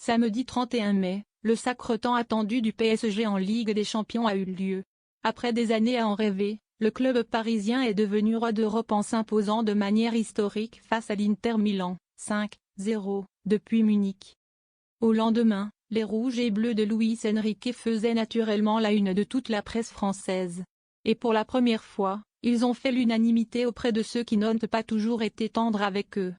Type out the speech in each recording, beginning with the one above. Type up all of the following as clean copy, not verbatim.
Samedi 31 mai, le sacre tant attendu du PSG en Ligue des Champions a eu lieu. Après des années à en rêver, le club parisien est devenu roi d'Europe en s'imposant de manière historique face à l'Inter Milan, 5-0, depuis Munich. Au lendemain, les rouges et bleus de Luis Enrique faisaient naturellement la une de toute la presse française. Et pour la première fois, ils ont fait l'unanimité auprès de ceux qui n'ont pas toujours été tendres avec eux.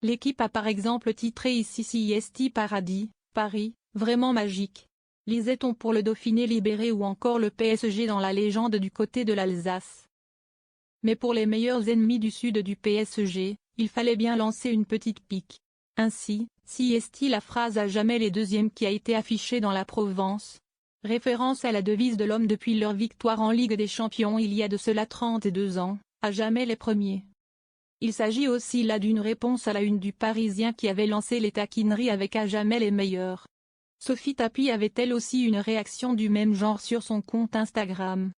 L'équipe a par exemple titré ici Siesti Paradis, Paris, vraiment magique. Lisait-on pour le Dauphiné libéré ou encore le PSG dans la légende du côté de l'Alsace. Mais pour les meilleurs ennemis du sud du PSG, il fallait bien lancer une petite pique. Ainsi, Siesti la phrase à jamais les deuxièmes qui a été affichée dans la Provence. Référence à la devise de l'homme depuis leur victoire en Ligue des Champions il y a de cela 32 ans, à jamais les premiers. Il s'agit aussi là d'une réponse à la une du Parisien qui avait lancé les taquineries avec à jamais les meilleurs. Sophie Tapie avait elle aussi une réaction du même genre sur son compte Instagram.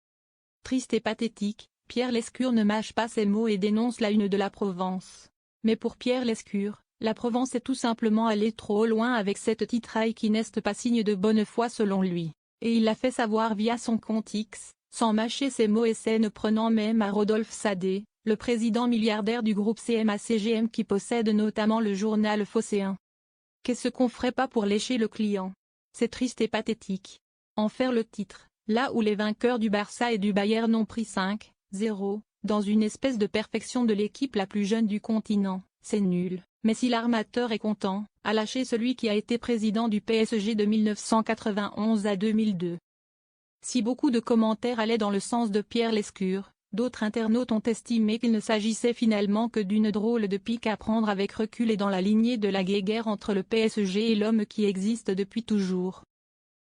Triste et pathétique, Pierre Lescure ne mâche pas ses mots et dénonce la une de la Provence. Mais pour Pierre Lescure, la Provence est tout simplement allée trop loin avec cette titraille qui n'est pas signe de bonne foi selon lui. Et il l'a fait savoir via son compte X, sans mâcher ses mots et scènes prenant même à Rodolphe Sadé, le président milliardaire du groupe CMA-CGM qui possède notamment le journal Phocéen. Qu'est-ce qu'on ferait pas pour lécher le client? C'est triste et pathétique. En faire le titre, là où les vainqueurs du Barça et du Bayern ont pris 5-0, dans une espèce de perfection de l'équipe la plus jeune du continent, c'est nul. Mais si l'armateur est content, à lâcher celui qui a été président du PSG de 1991 à 2002. Si beaucoup de commentaires allaient dans le sens de Pierre Lescure, d'autres internautes ont estimé qu'il ne s'agissait finalement que d'une drôle de pique à prendre avec recul et dans la lignée de la guéguerre entre le PSG et l'homme qui existe depuis toujours.